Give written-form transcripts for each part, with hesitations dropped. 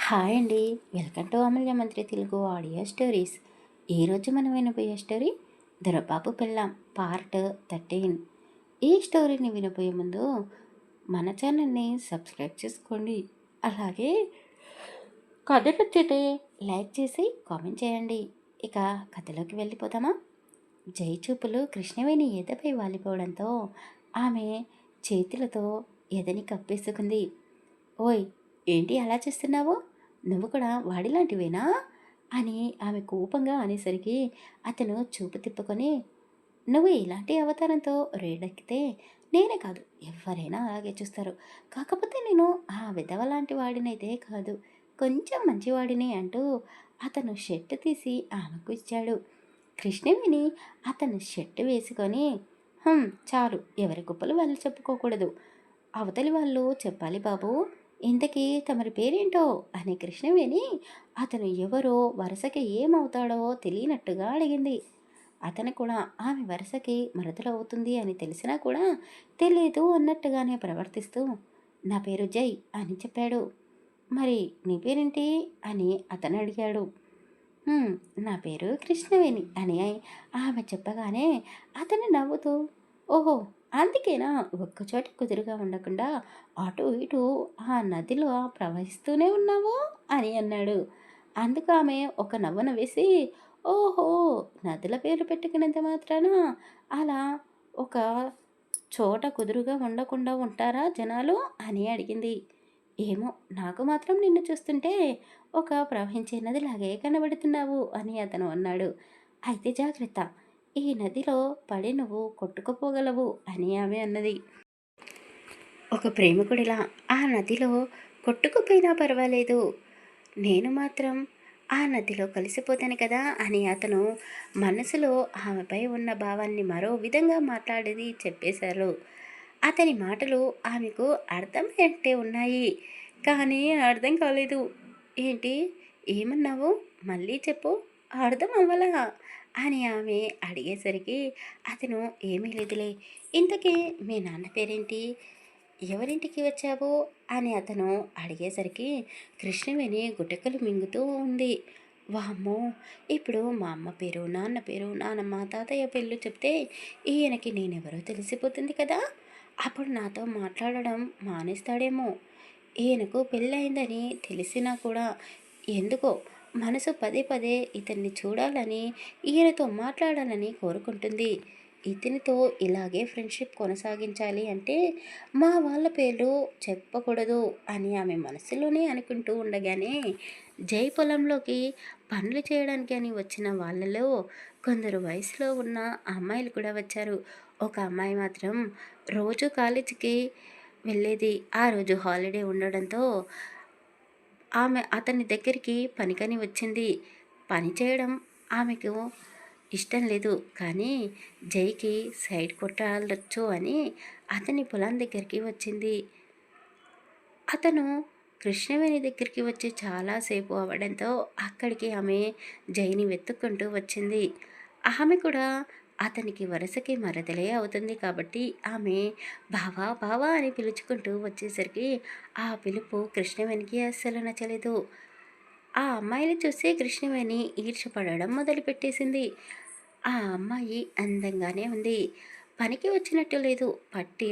Hi అండి. Welcome to అమూల్య మంత్రి Telugu audio stories. ఈరోజు మనం వినబోయే స్టోరీ దొరబాబు పెళ్ళాం పార్ట్ 13. ఈ స్టోరీని వినబోయే ముందు మన ఛానల్ని సబ్స్క్రైబ్ చేసుకోండి. అలాగే కథ నచ్చితే లైక్ చేసి కామెంట్ చేయండి. ఇక కథలోకి వెళ్ళిపోతామా? జై చూపులు కృష్ణవేణి ఎదపై వాలిపోవడంతో ఆమె చేతులతో ఎదని కప్పేసుకుంది. ఓయ్, ఏంటి అలా చేస్తున్నావు? నువ్వు కూడా వాడిలాంటివేనా అని ఆమె కోపంగా అనేసరికి అతను చూపు తిప్పుకొని, నువ్వు ఇలాంటి అవతారంతో రేడెక్కితే నేనే కాదు ఎవరైనా అలాగే చూస్తారు. కాకపోతే నేను ఆ విధవ లాంటి వాడినైతే కాదు, కొంచెం మంచివాడిని అంటూ అతను షర్ట్ తీసి ఆమెకు ఇచ్చాడు. కృష్ణవేణి అతను షర్ట్ వేసుకొని, చాలు, ఎవరి గొప్పలు వాళ్ళు చెప్పుకోకూడదు, అవతలి వాళ్ళు చెప్పాలి బాబు. ఇంతకీ తమరి పేరేంటో అని కృష్ణవేణి అతను ఎవరో వరుసకి ఏమవుతాడో తెలియనట్టుగా అడిగింది. అతను కూడా ఆమె వరుసకి మరదలవుతుంది అని తెలిసినా కూడా తెలియదు అన్నట్టుగానే ప్రవర్తిస్తూ, నా పేరు జై అని చెప్పాడు. మరి నీ పేరేంటి అని అతను అడిగాడు. నా పేరు కృష్ణవేణి అని ఆమె చెప్పగానే అతను నవ్వుతూ, ఓహో, అందుకేనా ఒక్కచోట కుదురుగా ఉండకుండా అటు ఇటు ఆ నదిలో ప్రవహిస్తూనే ఉన్నావు అని అన్నాడు. అందుకు ఆమె ఒక నవ్వున వేసి, ఓహో, నదుల పేర్లు పెట్టుకున్నంత మాత్రాన అలా ఒక చోట కుదురుగా ఉండకుండా ఉంటారా జనాలు అని అడిగింది. ఏమో, నాకు మాత్రం నిన్ను చూస్తుంటే ఒక ప్రవహించే నదిలాగే కనబడుతున్నావు అని అతను అన్నాడు. అయితే జాగ్రత్త, ఈ నదిలో పడి నువ్వు కొట్టుకుపోగలవు అని ఆమె అన్నది. ఒక ప్రేమికుడిలా ఆ నదిలో కొట్టుకుపోయినా పర్వాలేదు, నేను మాత్రం ఆ నదిలో కలిసిపోతాను కదా అని అతను మనసులో ఆమెపై ఉన్న భావాన్ని మరో విధంగా మాట్లాడేది చెప్పేశారు. అతని మాటలు ఆమెకు అర్థమయ్యేట్టే ఉన్నాయి, కానీ అర్థం కాలేదు. ఏంటి, ఏమన్నావు, మళ్ళీ చెప్పు, అర్థం అవ్వలా అని ఆమె అడిగేసరికి అతను ఏమీ లేదులే, ఇంతకీ మీ నాన్న పేరేంటి, ఎవరింటికి వచ్చావు అని అతను అడిగేసరికి కృష్ణవేణి గుటకలు మింగుతూ ఉంది. వామ్మో, ఇప్పుడు మా అమ్మ పేరు, నాన్న పేరు, నానమ్మ, తాతయ్య పేర్లు చెప్తే ఈయనకి నేనెవరో తెలిసిపోతుంది కదా, అప్పుడు నాతో మాట్లాడడం మానేస్తాడేమో. ఈయనకు పెళ్ళయిందని తెలిసినా కూడా ఎందుకో మనసు పదే పదే ఇతన్ని చూడాలని, ఈయనతో మాట్లాడాలని కోరుకుంటుంది. ఇతనితో ఇలాగే ఫ్రెండ్షిప్ కొనసాగించాలి అంటే మా వాళ్ళ పేర్లు చెప్పకూడదు అని ఆమె మనసులోనే అనుకుంటూ ఉండగానే జై పొలంలోకి పనులు చేయడానికి అని వచ్చిన వాళ్ళలో కొందరు వయసులో ఉన్న అమ్మాయిలు కూడా వచ్చారు. ఒక అమ్మాయి మాత్రం రోజు కాలేజీకి వెళ్ళేది. ఆ రోజు హాలిడే ఉండడంతో ఆమె అతని దగ్గరికి పనికని వచ్చింది. పని చేయడం ఆమెకు ఇష్టం లేదు, కానీ జైకి సైడ్ కొట్టాలొచ్చు అని అతని పొలం దగ్గరికి వచ్చింది. అతను కృష్ణవేణి దగ్గరికి వచ్చి చాలాసేపు అవ్వడంతో అక్కడికి ఆమె జైని వెతుక్కుంటూ వచ్చింది. ఆమె కూడా అతనికి వరుసకి మరదలే అవుతుంది కాబట్టి ఆమె బావా బావా అని పిలుచుకుంటూ వచ్చేసరికి ఆ పిలుపు కృష్ణవేణికి అస్సలు నచ్చలేదు. ఆ అమ్మాయిని చూసి కృష్ణవేణి ఈర్ష్యపడడం మొదలుపెట్టేసింది. ఆ అమ్మాయి అందంగానే ఉంది, పనికి వచ్చినట్టు లేదు, పట్టి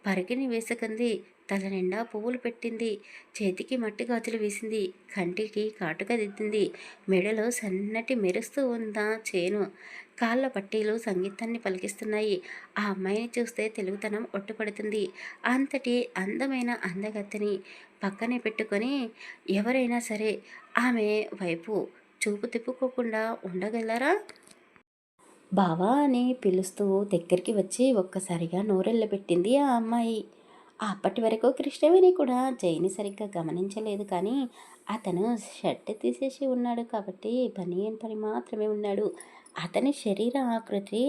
పరికిని వేసుకుంది, తల నిండా పువ్వులు పెట్టింది, చేతికి మట్టి గాజులు వేసింది, కంటికి కాటుక దిద్దింది, మెడలో సన్నటి మెరుస్తూ ఉన్న చేను, కాళ్ళ పట్టీలు సంగీతాన్ని పలికిస్తున్నాయి. ఆ అమ్మాయిని చూస్తే తెలుగుతనం ఒట్టుపడుతుంది. అంతటి అందమైన అందగత్తెని పక్కనే పెట్టుకొని ఎవరైనా సరే ఆమె వైపు చూపు తిప్పుకోకుండా ఉండగలరా? బావా అని పిలుస్తూ దగ్గరికి వచ్చి ఒక్కసారిగా నోరెళ్ళబెట్టింది ఆ అమ్మాయి. అప్పటి వరకు కృష్ణవేణి కూడా జైని సరిగ్గా గమనించలేదు, కానీ అతను షర్ట్ తీసేసి ఉన్నాడు కాబట్టి బనియన్ పని మాత్రమే ఉన్నాడు. అతని శరీర ఆకృతి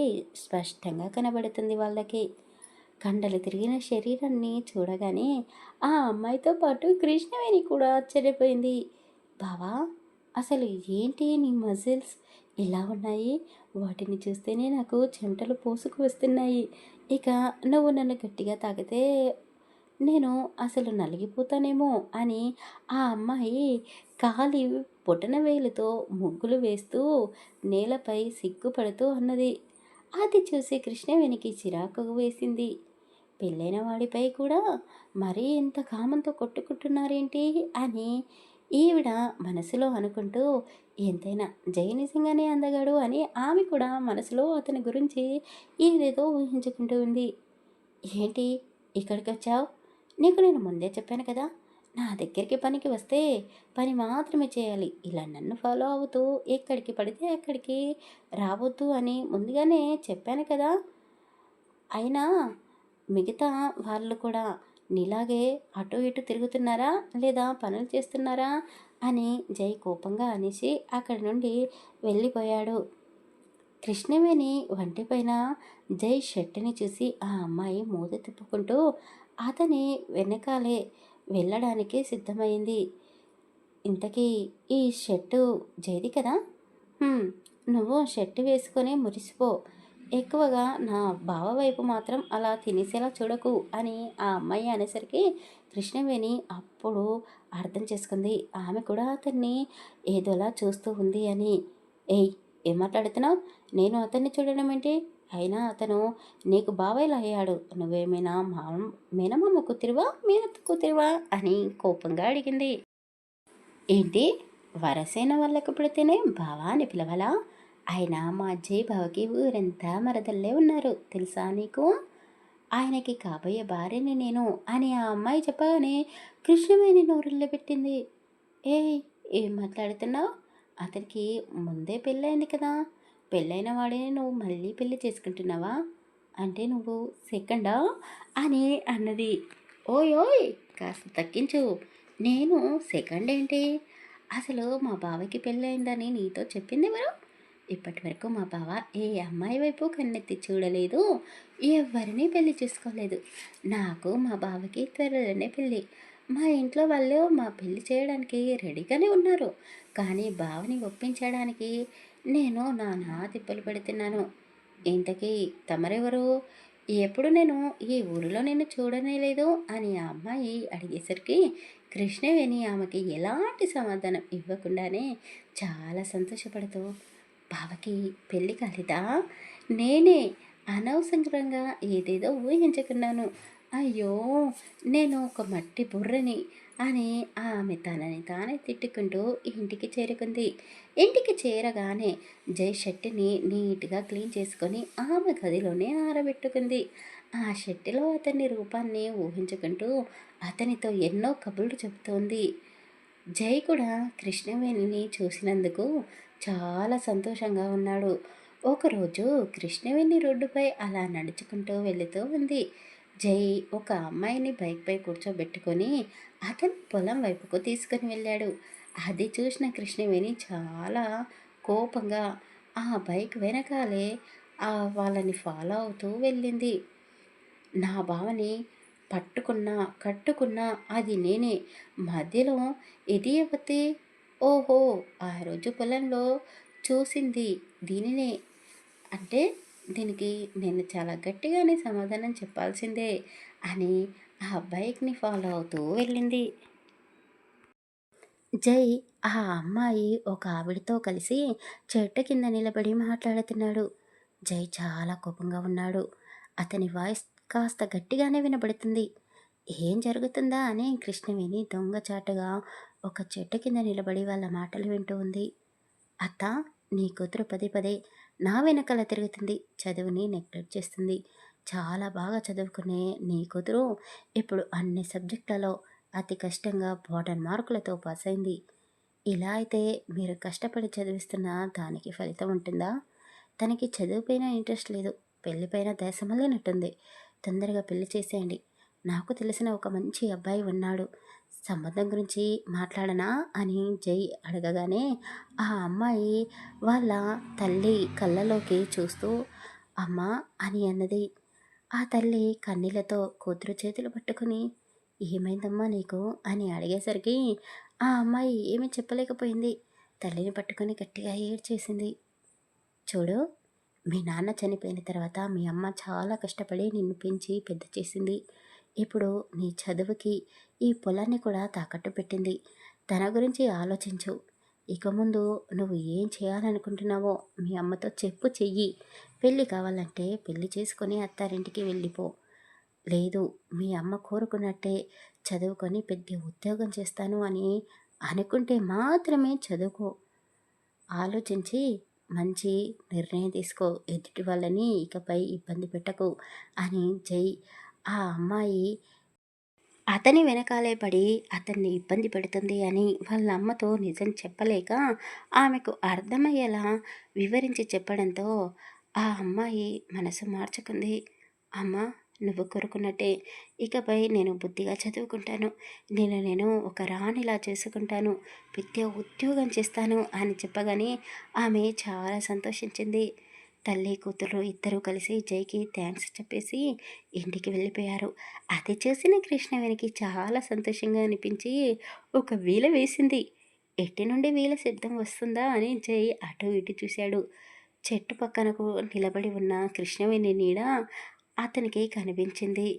స్పష్టంగా కనబడుతుంది వాళ్ళకి. కండలు తిరిగిన శరీరాన్ని చూడగానే ఆ అమ్మాయితో పాటు కృష్ణవేణి కూడా ఆశ్చర్యపోయింది. బావా, అసలు ఏంటి నీ మజిల్స్ ఇలా ఉన్నాయి, వాటిని చూస్తేనే నాకు చెమటలు పోసుకు వస్తున్నాయి. ఇక నువ్వు నన్ను గట్టిగా తాకితే నేను అసలు నలిగిపోతానేమో అని ఆ అమ్మాయి కాలి బొటనవేలుతో ముగ్గులు వేస్తూ నేలపై సిగ్గుపడుతూ అన్నది. అది చూసి కృష్ణవేణికి చిరాకు వేసింది. పెళ్ళైన వాడిపై కూడా మరీ ఇంత కామంతో కొట్టుకుంటున్నారేంటి అని ఈవిడ మనసులో అనుకుంటూ, ఎంతైనా జై నిజంగానే అందగాడు అని ఆమె కూడా మనసులో అతని గురించి ఏదేదో ఊహించుకుంటూ ఉంది. ఏంటి ఇక్కడికొచ్చావు? నీకు నేను ముందే చెప్పాను కదా! నా దగ్గరికి పనికి వస్తే పని మాత్రమే చేయాలి. ఇలా నన్ను ఫాలో అవుతూ ఎక్కడికి పడితే అక్కడికి రావద్దు అని ముందుగానే చెప్పాను కదా! అయినా మిగతా వాళ్ళు కూడా నీలాగే అటు ఇటు తిరుగుతున్నారా? లేదా పనులు చేస్తున్నారా? అని జై కోపంగా అనేసి అక్కడి నుండి వెళ్ళిపోయాడు. కృష్ణవేణి వంటిపైన జై షర్టుని చూసి ఆ అమ్మాయి మూత తిప్పుకుంటూ అతని వెనకాలే వెళ్ళడానికి సిద్ధమైంది. ఇంతకీ ఈ షర్టు జైది కదా? హ్మ్. నువ్వు షర్ట్ వేసుకొని మురిసిపో. ఎక్కువగా నా బావ వైపు మాత్రం అలా తినేసేలా చూడకు అని ఆ అమ్మాయి అనేసరికి కృష్ణవేణి అప్పుడు అర్థం చేసుకుంది. ఆమె కూడా అతన్ని ఏదోలా చూస్తూ ఉంది అని. ఏయ్! ఏం మాట్లాడుతున్నావు? నేను అతన్ని చూడడం ఏంటి? అయినా అతను నీకు బావయ్యలా అయ్యాడు. నువ్వేమైనా మేనమామ కూతురివా? మేనత్త కూతురివా? అని కోపంగా అడిగింది. ఏంటి? వరసైన వాళ్ళకి పుడితేనే బావా అని పిలవాలా? అయినా మా అజ్జయ్య బావకి ఊరంతా మరదళ్ళే ఉన్నారు తెలుసా నీకు? ఆయనకి కాబోయే భార్యని నేను అని ఆ అమ్మాయి చెప్పగానే కృష్ణవేణి నోరుల్లో పెట్టింది. ఏయ్! ఏం మాట్లాడుతున్నావు? అతనికి ముందే పెళ్ళయింది కదా! పెళ్ళైన వాడిని నువ్వు మళ్ళీ పెళ్లి చేసుకుంటున్నావా? అంటే నువ్వు సెకండా? అని అన్నది. ఓయ్! ఓయ్! కాస్త తగ్గించు. నేను సెకండ్ ఏంటి? అసలు మా బావకి పెళ్ళయిందని నీతో చెప్పిందెవరు? ఇప్పటివరకు మా బావ ఏ అమ్మాయి వైపు కన్నెత్తి చూడలేదు. ఎవరిని పెళ్లి చేసుకోలేదు. నాకు మా బావకి త్వరలోనే పెళ్ళి. మా ఇంట్లో వాళ్ళు మా పెళ్లి చేయడానికి రెడీగానే ఉన్నారు. కానీ బావని ఒప్పించడానికి నేను నానా తిప్పలు పెడుతున్నాను. ఇంతకీ తమరెవరు? ఎప్పుడు నేను ఈ ఊరిలో నిన్ను చూడనే లేదు అని ఆ అమ్మాయి అడిగేసరికి కృష్ణవేణి ఆమెకి ఎలాంటి సమాధానం ఇవ్వకుండానే చాలా సంతోషపడుతూ, బావకి పెళ్ళి కాలేదా? నేనే అనవసరంగా ఏదేదో ఊహించుకున్నాను. అయ్యో! నేను ఒక మట్టి బుర్రని అని ఆమె తనని తానే తిట్టుకుంటూ ఇంటికి చేరుకుంది. ఇంటికి చేరగానే జై షర్టుని నీట్‌గా క్లీన్ చేసుకొని ఆమె గదిలోనే ఆరబెట్టుకుంది. ఆ షర్టులో అతని రూపాన్ని ఊహించుకుంటూ అతనితో ఎన్నో కబుర్లు చెబుతోంది. జై కూడా కృష్ణవేణిని చూసినందుకు చాలా సంతోషంగా ఉన్నాడు. ఒకరోజు కృష్ణవేణి రోడ్డుపై అలా నడుచుకుంటూ వెళుతూ ఉంది. జై ఒక అమ్మాయిని బైక్పై కూర్చోబెట్టుకొని అతని పొలం వైపుకు తీసుకుని వెళ్ళాడు. అది చూసిన కృష్ణవేణి చాలా కోపంగా ఆ బైక్ వెనకాలే వాళ్ళని ఫాలో అవుతూ వెళ్ళింది. నా బావని పట్టుకున్నా, కట్టుకున్నా అది నేనే. మధ్యలో ఇది ఎవతి? ఓహో! ఆ రోజు పొలంలో చూసింది దీనినే. అంటే దీనికి నేను చాలా గట్టిగానే సమాధానం చెప్పాల్సిందే అని ఆ బైక్‌ని ఫాలో అవుతూ వెళ్ళింది. జై ఆ అమ్మాయి ఒక ఆవిడతో కలిసి చెట్టు కింద నిలబడి మాట్లాడుతున్నాడు. జై చాలా కోపంగా ఉన్నాడు. అతని వాయిస్ కాస్త గట్టిగానే వినబడుతుంది. ఏం జరుగుతుందా అని కృష్ణవేణి దొంగచాటుగా ఒక చెట్టు కింద నిలబడి వాళ్ళ మాటలు వింటూ ఉంది. అత్త, నీ కూతురు పదే పదే నా వెనకాల తిరుగుతుంది. చదువుని నెగ్లెక్ట్ చేస్తుంది. చాలా బాగా చదువుకునే నీ కూతురు ఇప్పుడు అన్ని సబ్జెక్టులలో అతి కష్టంగా బోర్డర్ మార్కులతో పాస్ అయింది. ఇలా అయితే మీరు కష్టపడి చదివిస్తున్న దానికి ఫలితం ఉంటుందా? తనకి చదువుపైన ఇంట్రెస్ట్ లేదు. పెళ్ళిపైన ధ్యాస మళ్ళినట్టుంది. తొందరగా పెళ్లి చేసేయండి. నాకు తెలిసిన ఒక మంచి అబ్బాయి ఉన్నాడు. సంబంధం గురించి మాట్లాడనా అని జై అడగగానే ఆ అమ్మాయి వాళ్ళ తల్లి కళ్ళలోకి చూస్తూ అమ్మా అని అన్నది. ఆ తల్లి కన్నీళ్లతో కూతురు చేతులు పట్టుకుని ఏమైందమ్మా నీకు అని అడిగేసరికి ఆ అమ్మాయి ఏమీ చెప్పలేకపోయింది. తల్లిని పట్టుకొని గట్టిగా ఏడ్చేసింది. చూడు, మీ నాన్న చనిపోయిన తర్వాత మీ అమ్మ చాలా కష్టపడి నిన్ను పెంచి పెద్ద చేసింది. ఇప్పుడు నీ చదువుకి ఈ పొలాన్ని కూడా తాకట్టు పెట్టింది. తన గురించి ఆలోచించు. ఇక ముందు నువ్వు ఏం చేయాలనుకుంటున్నావో మీ అమ్మతో చెప్పు చెయ్యి. పెళ్ళి కావాలంటే పెళ్లి చేసుకొని అత్తారింటికి వెళ్ళిపో. లేదు, మీ అమ్మ కోరుకున్నట్టే చదువుకొని పెద్ద ఉద్యోగం చేస్తాను అని అనుకుంటే మాత్రమే చదువుకో. ఆలోచించి మంచి నిర్ణయం తీసుకో. ఎదుటి వాళ్ళని ఇకపై ఇబ్బంది పెట్టకు అని జై ఆ అమ్మాయి అతని వెనకాలే పడి అతన్ని ఇబ్బంది పెడుతుంది అని వాళ్ళ అమ్మతో నిజం చెప్పలేక ఆమెకు అర్థమయ్యేలా వివరించి చెప్పడంతో ఆ అమ్మాయి మనసు మార్చుకుంది. అమ్మ, నువ్వు కోరుకున్నట్టే ఇకపై నేను బుద్ధిగా చదువుకుంటాను. నేను ఒక రాణిలా చేసుకుంటాను. పెద్ద ఉద్యోగం చేస్తాను అని చెప్పగానే ఆమె చాలా సంతోషించింది. తల్లి కూతురు ఇద్దరూ కలిసి జైకి థ్యాంక్స్ చెప్పేసి ఇంటికి వెళ్ళిపోయారు. అది చూసిన కృష్ణవేణికి చాలా సంతోషంగా అనిపించి ఒక వీల వేసింది. ఎట్టి నుండి వీల శబ్దం వస్తుందా అని జై అటు ఇటు చూశాడు. చెట్టు పక్కనకు నిలబడి ఉన్న కృష్ణవేణి నీడ అతనికి కనిపించింది.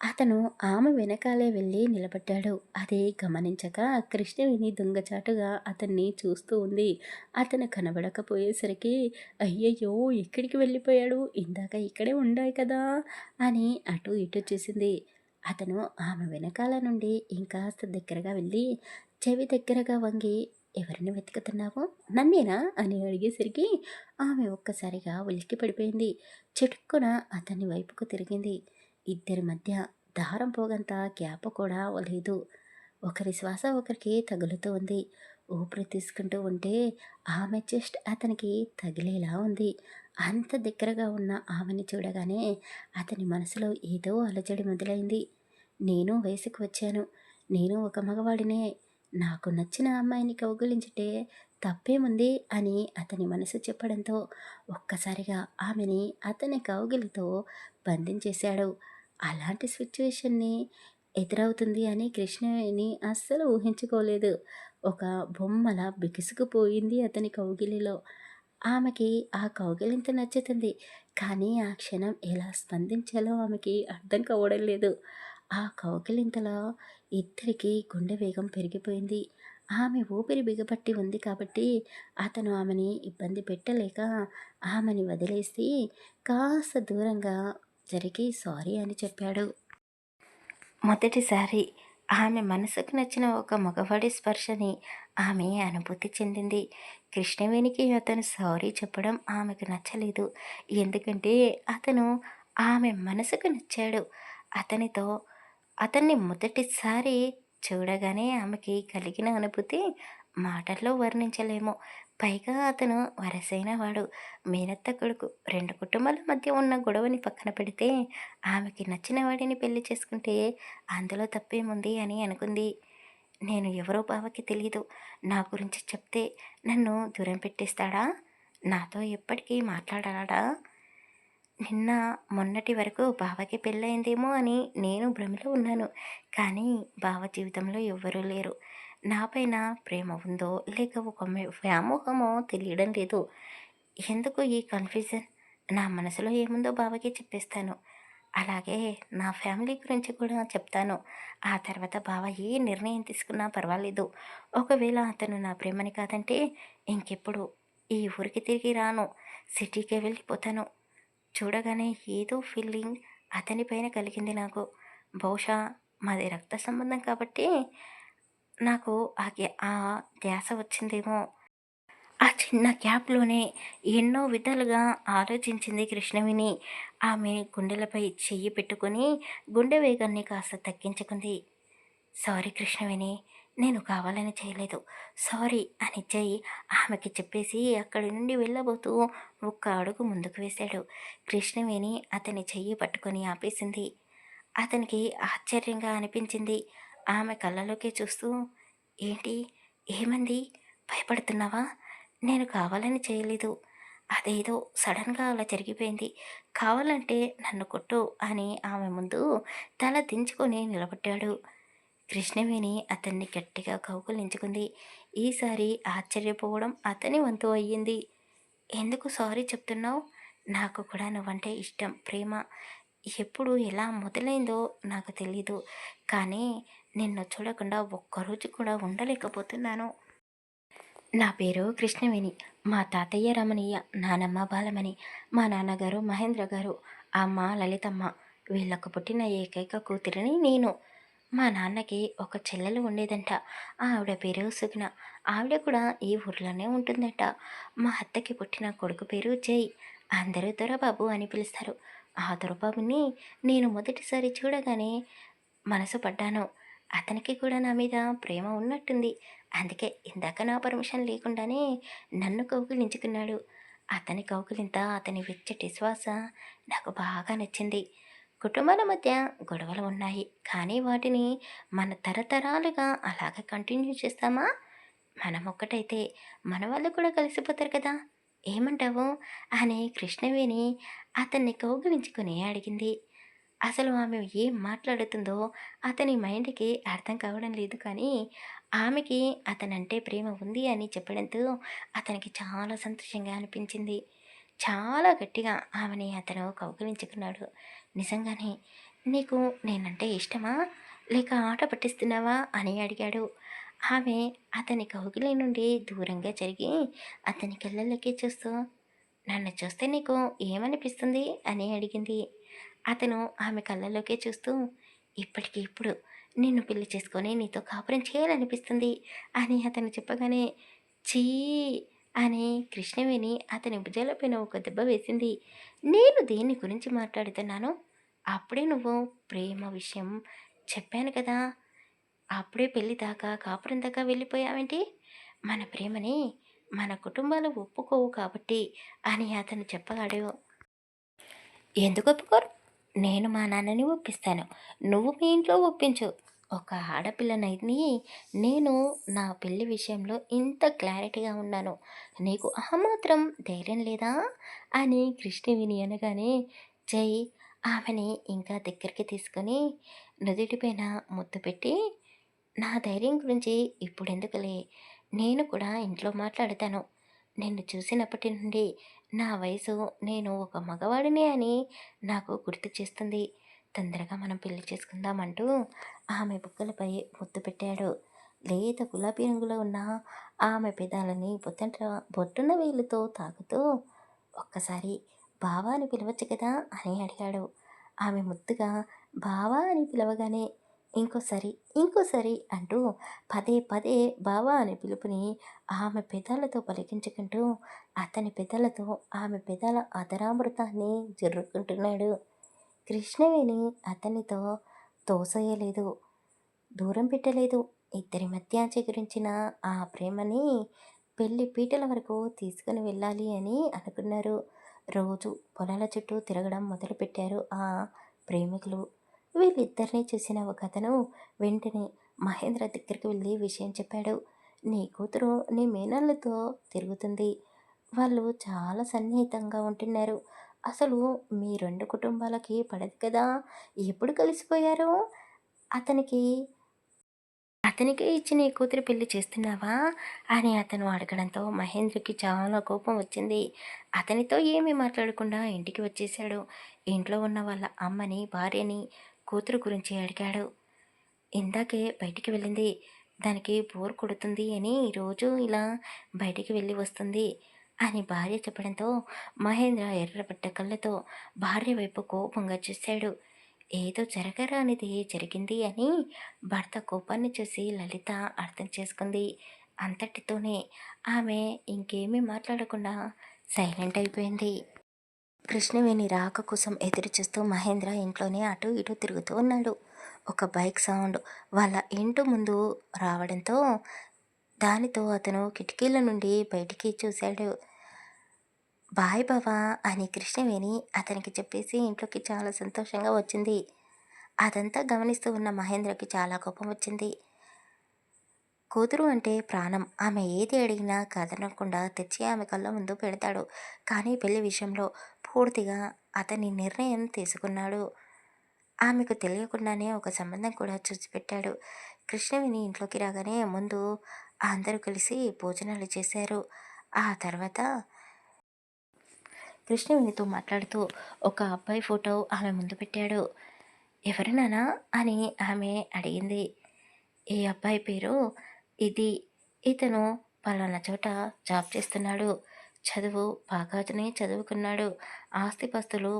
అతను ఆమె వెనకాలే వెళ్ళి నిలబడ్డాడు. అది గమనించక కృష్ణవేణి దొంగచాటుగా అతన్ని చూస్తూ ఉంది. అతను కనబడకపోయేసరికి అయ్యయ్యో, ఎక్కడికి వెళ్ళిపోయాడు, ఇందాక ఇక్కడే ఉండాయి కదా అని అటు ఇటు చూసింది. అతను ఆమె వెనకాల నుండి ఇంకాస్త దగ్గరగా వెళ్ళి చెవి దగ్గరగా వంగి, ఎవరిని వెతుకుతున్నావు, నన్నేనా అని అడిగేసరికి ఆమె ఒక్కసారిగా ఉలిక్కి పడిపోయింది. చిటుక్కున అతని వైపుకు తిరిగింది. ఇద్దరి మధ్య దారం పోగంత గ్యాప్ కూడా లేదు. ఒకరి శ్వాస ఒకరికి తగులుతూ ఉంది. ఊపిరి తీసుకుంటూ ఉంటే ఆమె చెస్ట్ అతనికి తగిలేలా ఉంది. అంత దగ్గరగా ఉన్న ఆమెని చూడగానే అతని మనసులో ఏదో అలజడి మొదలైంది. నేను వయసుకు వచ్చాను, నేను ఒక మగవాడినే, నాకు నచ్చిన అమ్మాయిని కౌగిలించితే తప్పేముంది అని అతని మనసు చెప్పడంతో ఒక్కసారిగా ఆమెని అతని కౌగిలితో బంధించేశాడు. అలాంటి సిచ్యువేషన్ని ఎదురవుతుంది అని కృష్ణవేణి అస్సలు ఊహించుకోలేదు. ఒక బొమ్మలా బిగుసుకుపోయింది అతని కౌగిలిలో. ఆమెకి ఆ కౌగిలింత నచ్చుతుంది. కానీ ఆ క్షణం ఎలా స్పందించాలో ఆమెకి అర్థం కావడం లేదు. ఆ కౌగిలింతలో ఇద్దరికీ గుండె వేగం పెరిగిపోయింది. ఆమె ఊపిరి బిగపట్టి ఉంది కాబట్టి అతను ఆమెని ఇబ్బంది పెట్టలేక ఆమెని వదిలేసి కాస్త దూరంగా జరిగి సారీ అని చెప్పాడు. మొదటిసారి ఆమె మనసుకు నచ్చిన ఒక మగవాడి స్పర్శని ఆమె అనుభూతి చెందింది. కృష్ణవేణికి అతను సారీ చెప్పడం ఆమెకు నచ్చలేదు. ఎందుకంటే అతను ఆమె మనసుకు నచ్చాడు. అతనితో అతన్ని మొదటిసారి చూడగానే ఆమెకి కలిగిన అనుభూతి మాటల్లో వర్ణించలేము. పైగా అతను వరసైన వాడు, మేనత్త కొడుకు. రెండు కుటుంబాల మధ్య ఉన్న గొడవని పక్కన పెడితే ఆమెకి నచ్చిన వాడిని పెళ్లి చేసుకుంటే అందులో తప్పేముంది అని అనుకుంది. నేను ఎవరో బావకి తెలీదు. నా గురించి చెప్తే నన్ను దూరం పెట్టేస్తాడా? నాతో ఎప్పటికీ మాట్లాడాడా? నిన్న మొన్నటి వరకు బావకి పెళ్ళయిందేమో అని నేను భ్రమలో ఉన్నాను. కానీ బావ జీవితంలో ఎవ్వరూ లేరు. నాపైన ప్రేమ ఉందో లేక ఒక వ్యామోహమో తెలియడం లేదు. ఎందుకు ఈ కన్ఫ్యూజన్? నా మనసులో ఏముందో బావకి చెప్పేస్తాను. అలాగే నా ఫ్యామిలీ గురించి కూడా చెప్తాను. ఆ తర్వాత బావ ఏ నిర్ణయం తీసుకున్నా పర్వాలేదు. ఒకవేళ అతను నా ప్రేమని కాదంటే ఇంకెప్పుడు ఈ ఊరికి తిరిగి రాను. సిటీకే వెళ్ళిపోతాను. చూడగానే ఏదో ఫీలింగ్ అతనిపైన కలిగింది నాకు. బహుశా మాది రక్త సంబంధం కాబట్టి నాకు ఆ ధ్యాస వచ్చిందేమో. ఆ చిన్న గ్యాప్‌లోనే ఎన్నో విధాలుగా ఆలోచించింది కృష్ణవేణి. ఆమె గుండెలపై చెయ్యి పెట్టుకొని గుండె వేగాన్ని కాస్త తగ్గించుకుంది. సారీ కృష్ణవేణి, నేను కావాలని చేయలేదు. సారీ అని జై ఆమెకి చెప్పేసి అక్కడి నుండి వెళ్ళబోతూ ఒక్క అడుగు ముందుకు వేశాడు. కృష్ణవేణి అతని చెయ్యి పట్టుకొని ఆపేసింది. అతనికి ఆశ్చర్యంగా అనిపించింది. ఆమె కళ్ళలోకి చూస్తూ, ఏంటి, ఏమంది, భయపడుతున్నావా? నేను కావాలని చేయలేదు. అదేదో సడన్గా అలా జరిగిపోయింది. కావాలంటే నన్ను కొట్టు అని ఆమె ముందు తల దించుకొని నిలబడ్డాడు. కృష్ణవేణి అతన్ని గట్టిగా కౌగులించుకుంది. ఈసారి ఆశ్చర్యపోవడం అతని వంతు అయ్యింది. ఎందుకు సారీ చెప్తున్నావు? నాకు కూడా నువ్వంటే ఇష్టం, ప్రేమ. ఎప్పుడు ఎలా మొదలైందో నాకు తెలీదు. కానీ నిన్ను చూడకుండా ఒక్కరోజు కూడా ఉండలేకపోతున్నాను. నా పేరు కృష్ణవేణి. మా తాతయ్య రమణీయ, నానమ్మ బాలమణి, మా నాన్నగారు మహేంద్ర గారు, అమ్మ లలితమ్మ. వీళ్ళకు పుట్టిన ఏకైక కూతురిని నేను. మా నాన్నకి ఒక చెల్లెలు ఉండేదంట. ఆవిడ పేరు సుగుణ. ఆవిడ కూడా ఈ ఊర్లోనే ఉంటుందట. మా అత్తకి పుట్టిన కొడుకు పేరు జై. అందరూ దొరబాబు అని పిలుస్తారు. ఆ దొరబాబుని నేను మొదటిసారి చూడగానే మనసు పడ్డాను. అతనికి కూడా నా మీద ప్రేమ ఉన్నట్టుంది. అందుకే ఇందాక నా పర్మిషన్ లేకుండానే నన్ను కౌగిలించుకున్నాడు. అతని కౌగిలింత, అతని వెచ్చటి శ్వాస నాకు బాగా నచ్చింది. కుటుంబాల మధ్య గొడవలు ఉన్నాయి, కానీ వాటిని మన తరతరాలుగా అలాగే కంటిన్యూ చేస్తామా? మనం ఒక్కటైతే మన వాళ్ళు కూడా కలిసిపోతారు కదా, ఏమంటావు అని కృష్ణవేణి అతన్ని కౌగిలించుకుని అడిగింది. అసలు ఆమె ఏం మాట్లాడుతుందో అతని మైండ్‌కి అర్థం కావడం లేదు కానీ, ఆమెకి అతనంటే ప్రేమ ఉంది అని చెప్పడంతో అతనికి చాలా సంతోషంగా అనిపించింది. చాలా గట్టిగా ఆమెని అతను కౌగిలించుకున్నాడు. నిజంగానే నీకు నేనంటే ఇష్టమా? లేక ఆట పట్టిస్తున్నావా? అని అడిగాడు. ఆమె అతని కౌగిలి నుండి దూరంగా జరిగి అతని కళ్ళల్లోకి చూస్తూ, నన్ను చూస్తే నీకు ఏమనిపిస్తుంది అని అడిగింది. అతను ఆమె కళ్ళలోకే చూస్తూ, ఇప్పటికి ఇప్పుడు నిన్ను పెళ్లి చేసుకొని నీతో కాపురం చేయాలనిపిస్తుంది అని అతను చెప్పగానే, ఛీ అని కృష్ణవేణి అతని భుజాలపైన ఒక దెబ్బ వేసింది. నేను దేని గురించి మాట్లాడుతున్నాను? అప్పుడే నువ్వు ప్రేమ విషయం చెప్పాను కదా, అప్పుడే పెళ్లి దాకా కాపురం దాకా వెళ్ళిపోయావేంటి? మన ప్రేమని మన కుటుంబాలు ఒప్పుకోవు కాబట్టి అని అతను చెప్పగాడు. ఎందుకు ఒప్పుకోరు? నేను మా నాన్నని ఒప్పిస్తాను. నువ్వు మీ ఇంట్లో ఒప్పించు. ఒక ఆడపిల్లనైని నేను నా పెళ్లి విషయంలో ఇంత క్లారిటీగా ఉన్నాను. నీకు మాత్రం ధైర్యం లేదా? అని కృష్ణవేణి అనగానే జై ఆమెని ఇంకా దగ్గరికి తీసుకొని నుదిటిపైన ముద్దు పెట్టి, నా ధైర్యం గురించి ఇప్పుడెందుకులే, నేను కూడా ఇంట్లో మాట్లాడతాను. నిన్ను చూసినప్పటి నుండి నా వయసు నేను ఒక మగవాడినే అని నాకు గుర్తు చేస్తుంది. తొందరగా మనం పెళ్లి చేసుకుందామంటూ ఆమె బుగ్గలపై ముద్దు పెట్టాడు. లేత గులాబీ రంగులో ఉన్న ఆమె పెదాలని బొట్టున వేలుతో తాకుతూ, ఒక్కసారి బావా అని పిలవచ్చు కదా అని అడిగాడు. ఆమె ముద్దుగా బావా అని పిలవగానే, ఇంకోసారి ఇంకోసారి అంటూ పదే పదే బావా అనే పిలుపుని ఆమె పెదాలతో పలికించుకుంటూ అతని పెదాలతో ఆమె పెదాల అధరామృతాన్ని జరుపుకుంటున్నాడు. కృష్ణవేణి అతనితో తోసేయలేదు, దూరం పెట్టలేదు. ఇద్దరి మధ్య చిగురించిన ఆ ప్రేమని పెళ్లి పీటల వరకు తీసుకుని వెళ్ళాలి అని అనుకున్నారు. రోజు పొలాల చుట్టూ తిరగడం మొదలుపెట్టారు ఆ ప్రేమికులు. వీళ్ళిద్దరినీ చూసిన ఒకతను వెంటనే మహేంద్ర దగ్గరికి వెళ్ళి విషయం చెప్పాడు. నీ కూతురు నీ మేనళ్ళతో తిరుగుతుంది. వాళ్ళు చాలా సన్నిహితంగా ఉంటున్నారు. అసలు మీ రెండు కుటుంబాలకి పడదు కదా, ఎప్పుడు కలిసిపోయారు? అతనికి అతనికే ఇచ్చి నీ కూతురు పెళ్లి చేస్తున్నావా అని అతను అడగడంతో మహేంద్రకి చాలా కోపం వచ్చింది. అతనితో ఏమీ మాట్లాడకుండా ఇంటికి వచ్చేశాడు. ఇంట్లో ఉన్న వాళ్ళ అమ్మని, భార్యని కూతురు గురించి అడిగాడు. ఇందాకే బయటికి వెళ్ళింది, దానికి బోర్ కొడుతుంది అని రోజు ఇలా బయటికి వెళ్ళి వస్తుంది అని భార్య చెప్పడంతో మహేంద్ర ఎర్రబడ్డ కళ్ళతో భార్య వైపు కోపంగా చూశాడు. ఏదో జరగరానిది జరిగింది అని భర్త కోపాన్ని చూసి లలిత అర్థం చేసుకుంది. అంతటితోనే ఆమె ఇంకేమీ మాట్లాడకుండా సైలెంట్ అయిపోయింది. కృష్ణవేణి రాక కోసం ఎదురు చూస్తూ మహేంద్ర ఇంట్లోనే అటు ఇటు తిరుగుతూ ఉన్నాడు. ఒక బైక్ సౌండ్ వాళ్ళ ఇంటి ముందు రావడంతో దానితో అతను కిటికీల నుండి బయటికి చూశాడు. బాయ్ బావా అని కృష్ణవేణి అతనికి చెప్పేసి ఇంట్లోకి చాలా సంతోషంగా వచ్చింది. అదంతా గమనిస్తూ ఉన్న మహేంద్రకి చాలా కోపం వచ్చింది. కూతురు అంటే ప్రాణం. ఆమె ఏది అడిగినా కాదనకుండా తెచ్చి ఆమె కళ్ళ ముందు పెడతాడు. కానీ పెళ్లి విషయంలో పూర్తిగా అతని నిర్ణయం తీసుకున్నాడు. ఆమెకు తెలియకుండానే ఒక సంబంధం కూడా చూసి పెట్టాడు. కృష్ణవేణి ఇంట్లోకి రాగానే ముందు అందరూ కలిసి భోజనాలు చేశారు. ఆ తర్వాత కృష్ణవేణితో మాట్లాడుతూ ఒక అబ్బాయి ఫోటో ఆమె ముందు పెట్టాడు. ఎవరు నాన్నా అని ఆమె అడిగింది. ఈ అబ్బాయి పేరు ఇది. ఇతను పలానా చోట జాబ్ చేస్తున్నాడు. చదువు బాగానే చదువుకున్నాడు. ఆస్తిపాస్తులు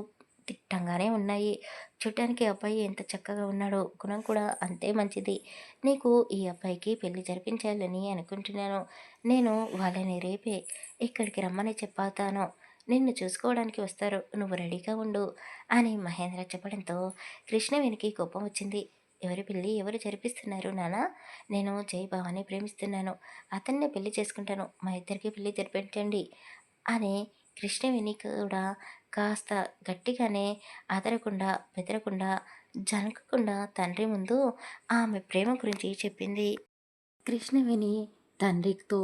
దిట్టంగానే ఉన్నాయి. చూడ్డానికి అబ్బాయి ఎంత చక్కగా ఉన్నాడో, గుణం కూడా అంతే మంచిది. నీకు ఈ అబ్బాయికి పెళ్లి జరిపించాలని అనుకుంటున్నాను. నేను వాళ్ళని రేపే ఇక్కడికి రమ్మని చెప్పాతాను. నిన్ను చూసుకోవడానికి వస్తారు. నువ్వు రెడీగా ఉండు అని మహేంద్ర చెప్పడంతో కృష్ణవేణికి కోపం వచ్చింది. ఎవరి పెళ్ళి ఎవరు జరిపిస్తున్నారు నాన్న? నేను జై బావని ప్రేమిస్తున్నాను. అతన్నే పెళ్లి చేసుకుంటాను. మా ఇద్దరికి పెళ్లి జరిపించండి అని కృష్ణవేణి కూడా కాస్త గట్టిగానే అదరకుండా బెదరకుండా జనకకుండా తండ్రి ముందు ఆమె ప్రేమ గురించి చెప్పింది. కృష్ణవేణి తండ్రితో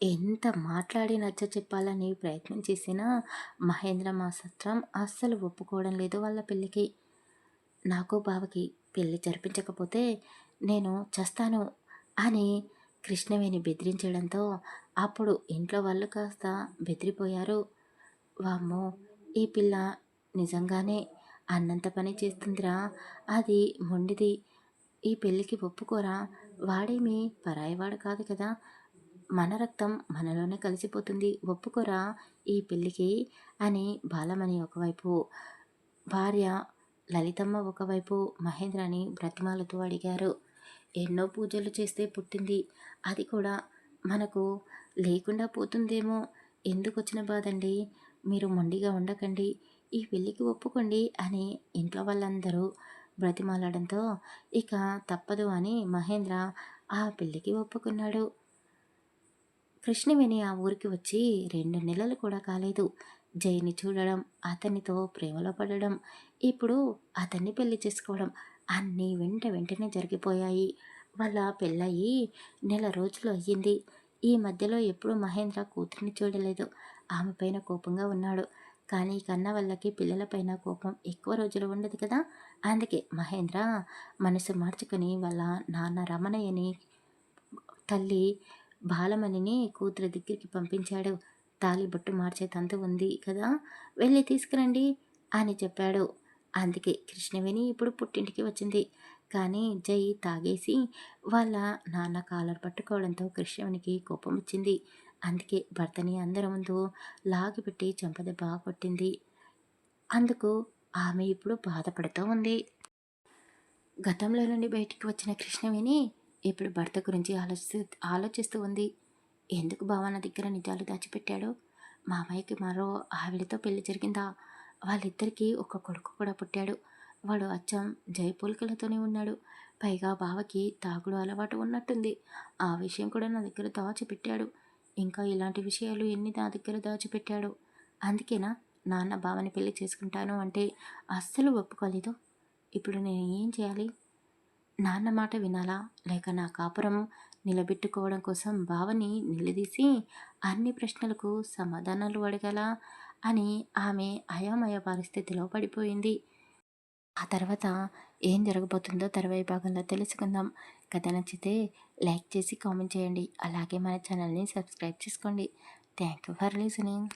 ఎంత మాట్లాడి నచ్చ చెప్పాలని ప్రయత్నం చేసినా మహేంద్ర మాత్రం అస్సలు ఒప్పుకోవడం లేదు వాళ్ళ పెళ్ళికి. నాకు బావకి పెళ్లి జరిపించకపోతే నేను చస్తాను అని కృష్ణవేణి బెదిరించడంతో అప్పుడు ఇంట్లో వాళ్ళు కాస్త బెదిరిపోయారు. వామ్మో! ఈ పిల్ల నిజంగానే అన్నంత పని చేస్తుందిరా, అది మొండిది. ఈ పెళ్ళికి ఒప్పుకోరా, వాడేమీ పరాయివాడు కాదు కదా, మన రక్తం మనలోనే కలిసిపోతుంది, ఒప్పుకోరా ఈ పెళ్ళికి అని బాలమణి ఒకవైపు, భార్య లలితమ్మ ఒకవైపు మహేంద్రని బ్రతిమాలుతూ అడిగారు. ఎన్నో పూజలు చేస్తే పుట్టింది, అది కూడా మనకు లేకుండా పోతుందేమో, ఎందుకొచ్చిన బాధండి, మీరు మొండిగా ఉండకండి, ఈ పెళ్ళికి ఒప్పుకోండి అని ఇంట్లో వాళ్ళందరూ బ్రతిమాలడంతో ఇక తప్పదు అని మహేంద్ర ఆ పెళ్ళికి ఒప్పుకున్నాడు. కృష్ణవేణి ఆ ఊరికి వచ్చి 2 నెలలు కూడా కాలేదు. జైని చూడడం, అతనితో ప్రేమలో పడడం, ఇప్పుడు అతన్ని పెళ్లి చేసుకోవడం అన్నీ వెంటనే జరిగిపోయాయి. వాళ్ళ పెళ్ళయి నెల రోజులు అయ్యింది. ఈ మధ్యలో ఎప్పుడూ మహేంద్ర కూతురిని చూడలేదు. ఆమె పైన కోపంగా ఉన్నాడు. కానీ కన్న వాళ్ళకి పిల్లలపైన కోపం ఎక్కువ రోజులు ఉండదు కదా. అందుకే మహేంద్ర మనసు మార్చుకొని వాళ్ళ నాన్న రమణయ్యని, తల్లి బాలమణిని కూతురి దగ్గరికి పంపించాడు. తాళిబొట్టు మార్చే తంతు ఉంది కదా, వెళ్ళి తీసుకురండి అని చెప్పాడు. అందుకే కృష్ణవేణి ఇప్పుడు పుట్టింటికి వచ్చింది. కానీ జై తాగేసి వాళ్ళ నాన్న కాలర్ పట్టుకోవడంతో కృష్ణవేణికి కోపం వచ్చింది. అందుకే భర్తని అందరి ముందు లాగిపెట్టి చెంపదెబ్బ కొట్టింది. అందుకు ఆమె ఇప్పుడు బాధపడుతూ ఉంది. గతంలో నుండి బయటికి వచ్చిన కృష్ణవేణి ఇప్పుడు భర్త గురించి ఆలోచిస్తూ ఉంది. ఎందుకు బావ నా దగ్గర నిజాలు దాచిపెట్టాడు? మామయ్యకి మరో ఆవిడతో పెళ్లి జరిగిందా? వాళ్ళిద్దరికీ ఒక కొడుకు కూడా పుట్టాడు. వాడు అచ్చం జై పోలికలతోనే ఉన్నాడు. పైగా బావకి తాగుడు అలవాటు ఉన్నట్టుంది. ఆ విషయం కూడా నా దగ్గర దాచిపెట్టాడు. ఇంకా ఇలాంటి విషయాలు ఎన్ని నా దగ్గర దాచిపెట్టాడు. అందుకేనా నాన్న బావని పెళ్లి చేసుకుంటాను అంటే అస్సలు ఒప్పుకోలేదు. ఇప్పుడు నేను ఏం చేయాలి? నాన్న మాట వినాలా, లేక నా కాపురం నిలబెట్టుకోవడం కోసం బావని నిలదీసి అన్ని ప్రశ్నలకు సమాధానాలు అడగాలా అని ఆమె అయోమయ పరిస్థితిలో పడిపోయింది. ఆ తర్వాత ఏం జరగబోతుందో తర్వాయి భాగంలో తెలుసుకుందాం. కథ నచ్చితే లైక్ చేసి కామెంట్ చేయండి. అలాగే మన ఛానల్ని సబ్స్క్రైబ్ చేసుకోండి. Thank you for listening.